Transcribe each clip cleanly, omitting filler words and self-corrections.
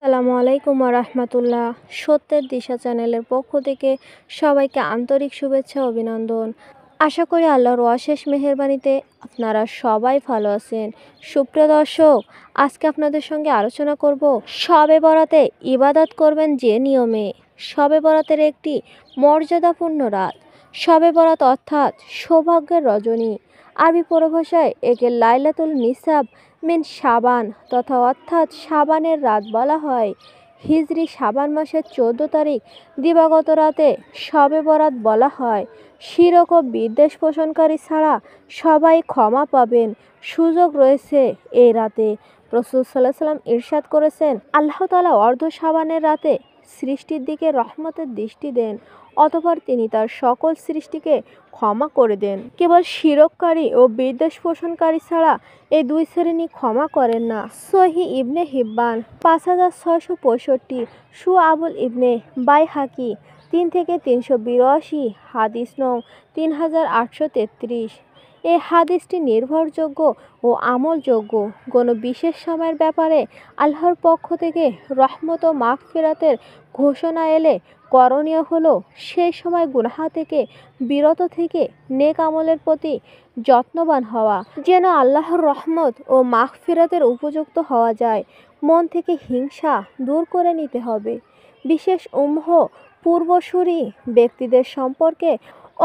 আসসালামু আলাইকুম রাহমাতুল্লাহ। সত্যের দিশা চ্যানেলের পক্ষ থেকে সবাইকে আন্তরিক শুভেচ্ছা ও অভিনন্দন। আশা করি আল্লাহর অশেষ মেহেরবানিতে আপনারা সবাই ভালো আছেন। সুপ্রিয় দর্শক, আজকে আপনাদের সঙ্গে আলোচনা করব শবে বরাতে ইবাদত করবেন যে নিয়মে। শবে বরাতের একটি মর্যাদাপূর্ণ রাত। শবে বরাত অর্থাৎ সৌভাগ্যের রজনী। আরবি পরিভাষায় একে লাইলাতুল নিসাব মিন শাবান তথা অর্থাৎ শাবানের রাত বলা হয়। হিজরি শাবান মাসের 14 তারিখ দিবাগত রাতে শবে বরাত বলা হয়। শিরক ও বিদ্বেষ পোষণকারী ছাড়া সবাই ক্ষমা পাবেন, সুযোগ রয়েছে এই রাতে। রাসূল সাল্লাল্লাহু আলাইহি ওয়াসাল্লাম ইরশাদ করেছেন, আল্লাহ তাআলা অর্ধ শাবানের রাতে সৃষ্টির দিকে রহমতের দৃষ্টি দেন, অতঃপর তিনি তার সকল সৃষ্টিকে ক্ষমা করে দেন। কেবল শিরককারী ও বিদ্বেষ পোষণকারী ছাড়া এই দুই শ্রেণী ক্ষমা করেন না। সহিহ ইবনে হিব্বান 5665, শুআবুল ইবনে বাইহাকি 3-382, হাদিস নং 3833। এই হাদিসটি নির্ভরযোগ্য ও আমলযোগ্য। কোনো বিশেষ সময়ের ব্যাপারে আল্লাহর পক্ষ থেকে রহমত ও মাগফিরাতের ঘোষণা এলে করণীয় হলো সেই সময় গুনাহ থেকে বিরত থেকে নেক আমলের প্রতি যত্নবান হওয়া, যেন আল্লাহর রহমত ও মাগফিরাতের উপযুক্ত হওয়া যায়। মন থেকে হিংসা দূর করে নিতে হবে। বিশেষ পূর্বসূরি ব্যক্তিদের সম্পর্কে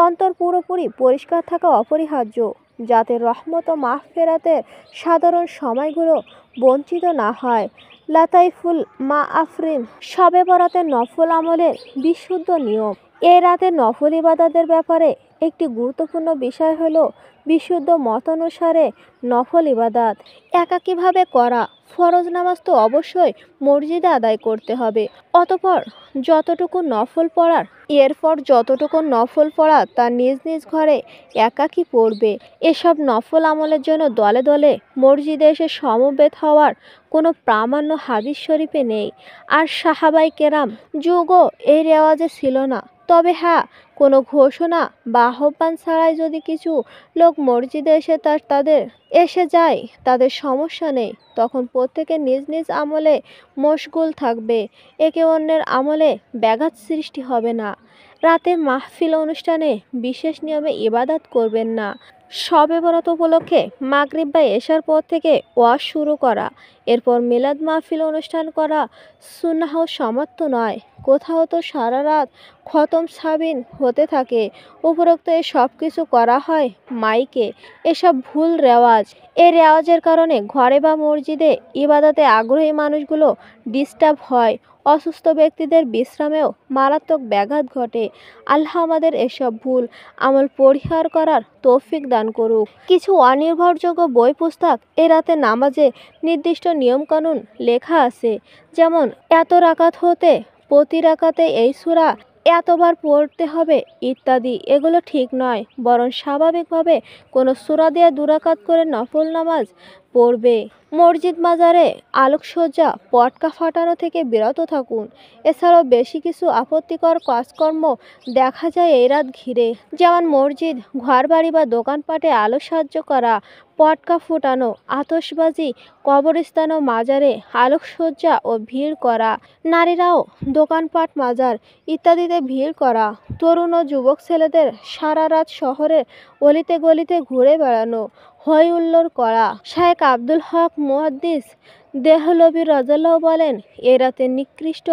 অন্তর পুরোপুরি পরিষ্কার থাকা অপরিহার্য, যাতে রহমত ও মাগফিরাতের সাধারণ সময়গুলো বঞ্চিত না হয়। লাতাইফুল মাআফরিন শবে বরাতের নফল আমলের বিশুদ্ধ নিয়ম। এ রাতে নফল ইবাদতের ব্যাপারে একটি গুরুত্বপূর্ণ বিষয় হলো বিশুদ্ধ মতানুসারে নফল ইবাদত একাকীভাবে করা। ফরজ নামাজ তো অবশ্যই মসজিদে আদায় করতে হবে, অতঃপর যতটুকু নফল পড়া তা নিজ নিজ ঘরে একাকী পড়বে। এসব নফল আমলের জন্য দলে দলে মসজিদে এসে সমবেত হওয়ার কোনো প্রামাণ্য হাদিস শরীফে নেই, আর সাহাবায়ে কেরাম যুগও এই রেওয়াজে ছিল না। তবে হ্যাঁ, কোনো ঘোষণা বা আহ্বান ছাড়াই যদি কিছু লোক মসজিদে এসে যায় তাদের সমস্যা নেই, তখন প্রত্যেকে নিজ নিজ আমলে মশগুল থাকবে, একে অন্যের আমলে ব্যাঘাত সৃষ্টি হবে না। রাতে মাহফিল অনুষ্ঠানে বিশেষ নিয়মে ইবাদত করবেন না। শবে বরাত উপলক্ষে মাগরিব বা এশার পর থেকে ওয়াজ শুরু করা, এরপর মিলাদ মাহফিল অনুষ্ঠান করা সুন্নাহ সমাপ্ত নয়। কোথাও তো সারা রাত খতম সাবিন হতে থাকে। উপরোক্ত এই সব কিছু করা হয় মাইকে। এসব ভুল রেওয়াজ। এই রেওয়াজের কারণে ঘরে বা মসজিদে ইবাদতে আগ্রহী মানুষগুলো ডিস্টার্ব হয়, অসুস্থ ব্যক্তিদের বিশ্রামেও মারাত্মক ব্যাঘাত ঘটে। আল্লাহ আমাদের এসব ভুল আমল পরিহার করার তৌফিক দান করুক। কিছু অনির্ভরযোগ্য বই পুস্তক এ রাতে নামাজে নির্দিষ্ট নিয়মকানুন লেখা আছে, যেমন এত রাকাত হতে প্রতি রাকাতে এই সূরা এতবার পড়তে হবে ইত্যাদি। এগুলো ঠিক নয়, বরং স্বাভাবিকভাবে কোনো সূরা দিয়ে 2 রাকাত করে নফল নামাজ পড়বে। মসজিদ মাজারে আলোকসজ্জা পটকা ফাটানো থেকে বিরত থাকুন। এছাড়াও বেশি কিছু আপত্তিকর কাজকর্ম দেখা যায় এই রাত ঘিরে, যেমন মসজিদ, ঘরবাড়ি বা দোকানপাটে আলোকসজ্জা করা, পটকা ফুটানো, আতশবাজি, কবরস্থান ও মাজারে আলোকসজ্জা ও ভিড় করা, নারীরাও দোকানপাট, মাজার ইত্যাদিতে ভিড় করা, তরুণ ও যুবক ছেলেদের সারা রাত শহরের অলিতে গলিতে ঘুরে বেড়ানো, হই হুল্লোড় করা। শায়েখ আব্দুল হক মুহাদ্দিস দেহলভী রাদিয়াল্লাহু বলেন, এ রাতে নিকৃষ্ট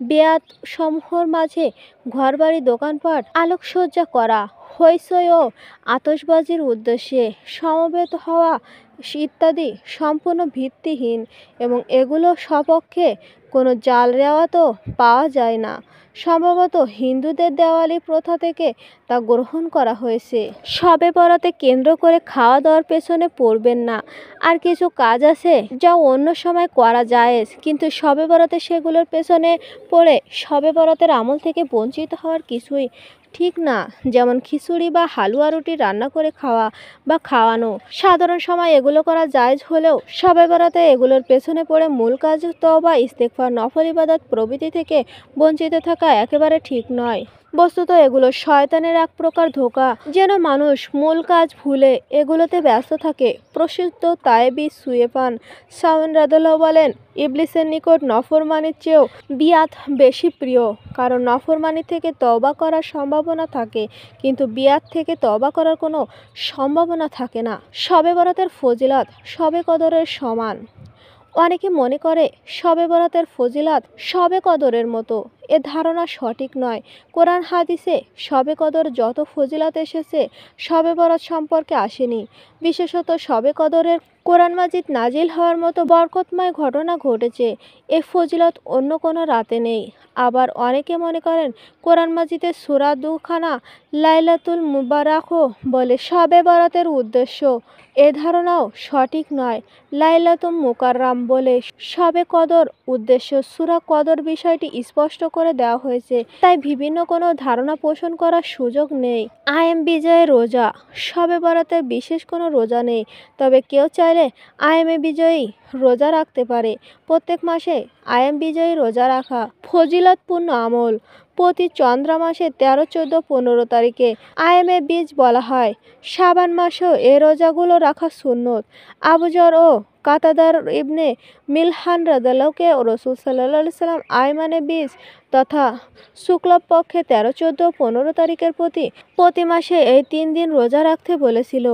বেয়াত সমূহের মাঝে ঘরবাড়ি, দোকানপাট আলোকসজ্জা করা, হইচই ও আতশবাজির উদ্দেশ্যে সমবেত হওয়া ইত্যাদি সম্পূর্ণ ভিত্তিহীন এবং এগুলো সপক্ষে কোনো জাল রেওয়াতও পাওয়া যায় না। সম্ভবত হিন্দুদের দেওয়ালি প্রথা থেকে তা গ্রহণ করা হয়েছে। শবে বরাতে কেন্দ্র করে খাওয়া দাওয়ার পেছনে পড়বেন না। আর কিছু কাজ আছে যা অন্য সময় করা জায়েজ, কিন্তু শবে বরাতে সেগুলোর পেছনে পড়ে শবে বরাতের আমল থেকে বঞ্চিত হওয়ার কিছুই ঠিক না, যেমন খিচুড়ি বা হালুয়া রুটি রান্না করে খাওয়া বা খাওয়ানো। সাধারণ সময় এগুলো করা জায়েজ হলেও শবে বরাতে এগুলোর পেছনে পড়ে মূল কাজ তওবা, ইস্তেগফার, নফল ইবাদত প্রভৃতি থেকে বঞ্চিত থাকা একেবারে ঠিক নয়। বস্তুত এগুলো শয়তানের এক প্রকার ধোঁকা, যেন মানুষ মূল কাজ ভুলে এগুলোতে ব্যস্ত থাকে। প্রসিদ্ধ তায়েবি সুয়েফান সাউন রাদিয়াল্লাহু বলেন, ইবলিসের নিকট নফরমানির চেয়েও বিয়াত বেশি প্রিয়, কারণ নফরমানি থেকে তওবা করার সম্ভাবনা থাকে, কিন্তু বিয়াত থেকে তওবা করার কোনো সম্ভাবনা থাকে না। শবে বরাতের ফজিলত শবে কদরের সমান। অনেকে মনে করে শবে বরাতের ফজিলাত শবে কদরের মতো। এ ধারণা সঠিক নয়। কোরআন হাদিসে শবে কদর যত ফজিলাত এসেছে শবে বরাত সম্পর্কে আসেনি। বিশেষত শবে কদরের কোরআন মাজিদ নাজিল হওয়ার মতো বরকতময় ঘটনা ঘটেছে। এ ফজিলত অন্য কোনো রাতে নেই। আবার অনেকে মনে করেন কোরআন মাজিদের সূরা দুখানা লাইলাতুল মুবারাকও বলে শবে বরাতের উদ্দেশ্য। এ ধারণাও সঠিক নয়। লাইলাতুল মুকাররাম বলে শবে কদর উদ্দেশ্য। সূরা কদর বিষয়টি স্পষ্ট করে দেওয়া হয়েছে, তাই বিভিন্ন কোনো ধারণা পোষণ করার সুযোগ নেই। আইএম বিজয়ের রোজা শবে বরাতের বিশেষ কোনো রোজা নেই, তবে কেউ চাইলে আইএমএ বিজয়ী রোজা রাখতে পারে। প্রত্যেক মাসে আইএম বিজয়ী রোজা রাখা ফজিলতপূর্ণ আমল। প্রতি চন্দ্র মাসে 13, 14, 15 তারিখে আইএমএ বীজ বলা হয়। শাবান মাসেও এ রোজাগুলো রাখা সুন্নত। আবু যর ও কাতাদার ইবনে মিলহান রাদিয়াল্লাহুকে রাসূল সাল্লাল্লাহু আলাইহি সাল্লাম আইমানে বীজ তথা শুক্লপক্ষে 13, 14, 15 তারিখের প্রতি মাসে এই 3 দিন রোজা রাখতে বলেছিল।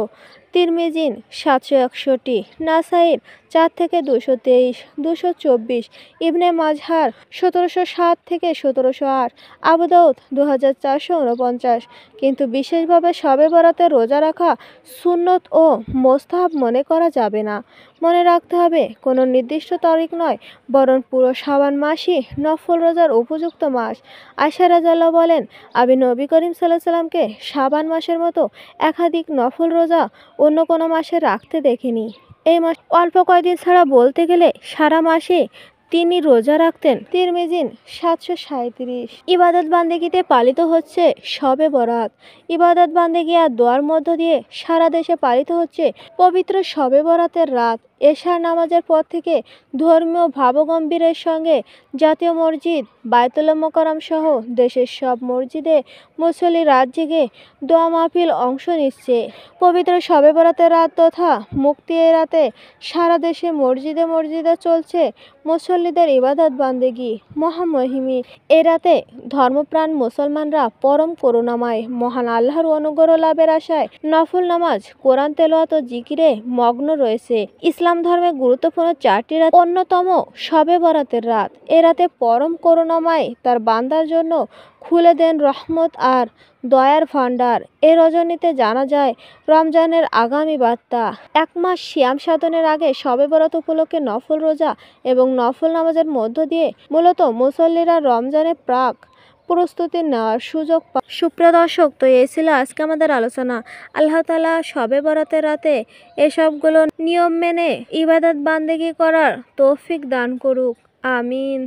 তিরমিজির 761, নাসাইর 4 থেকে 223, 224, ইবনে মাজাহর 1707 থেকে 1708, আবু দাউদ 2449। কিন্তু বিশেষভাবে শবে বরাতে রোজা রাখা সুন্নত ও মোস্তাহাব মনে করা যাবে না। মনে রাখতে হবে কোনো নির্দিষ্ট তারিখ নয়, বরং পুরো শাবান মাসই নফল রোজার উপযুক্ত মাস। আয়েশা রাদিয়াল্লাহু বলেন, আমি নবী করিম সাল্লাল্লাহু আলাইহি সাল্লামকে শাবান মাসের মতো একাধিক নফল রোজা অন্য কোনো মাসে রাখতে দেখিনি। এই মাস অল্প কয়েকদিন ছাড়া বলতে গেলে সারা মাসে তিনি রোজা রাখতেন। তিরমিজির 737। ইবাদত বান্দেগিতে পালিত হচ্ছে শবে বরাত। ইবাদত বান্দেগি আর দোয়ার মধ্য দিয়ে সারা দেশে পালিত হচ্ছে পবিত্র শবে বরাতের রাত। এশার নামাজের পর থেকে ধর্মীয় ভাবগম্ভীরের সঙ্গে জাতীয় মসজিদ বায়তুল মোকাররম সহ দেশের সব মসজিদে মুসল্লি রাত জেগে দোয়া মাহফিল অংশ নিচ্ছে। পবিত্র শবে বরাতের রাত তথা মুক্তি এই রাতে সারা দেশে মসজিদে মসজিদে চলছে মুসল্লিদের ইবাদত বান্দেগি মহামহিমী। এ রাতে ধর্মপ্রাণ মুসলমানরা পরম করুণাময় মহান আল্লাহর অনুগ্রহ লাভের আশায় নফল নামাজ, কোরআন তেলাওয়াত ও জিকিরে মগ্ন রয়েছে। ইসলাম ধর্মে গুরুত্বপূর্ণ 4টি রাত অন্যতম শবে বরাতের রাত। এ রাতে পরম করুণাময় তার বান্দার জন্য খুলে দেন রহমত আর দয়ার ভাণ্ডার। এ রজনীতে জানা যায় রমজানের আগামী বার্তা। 1 মাস সিয়াম সাধনের আগে শবে বরাত উপলক্ষে নফল রোজা এবং নফল নামাজের মধ্য দিয়ে মূলত মুসল্লিরা রমজানের প্রাক প্রস্তুতি নেওয়ার সুযোগ পায়। সুপ্রিয় দর্শক, তো এই ছিল আজকে আমাদের আলোচনা। আল্লাহ তাআলা শবে বরাতের রাতে এসবগুলো নিয়ম মেনে ইবাদত বান্দেগি করার তৌফিক দান করুক। আমিন।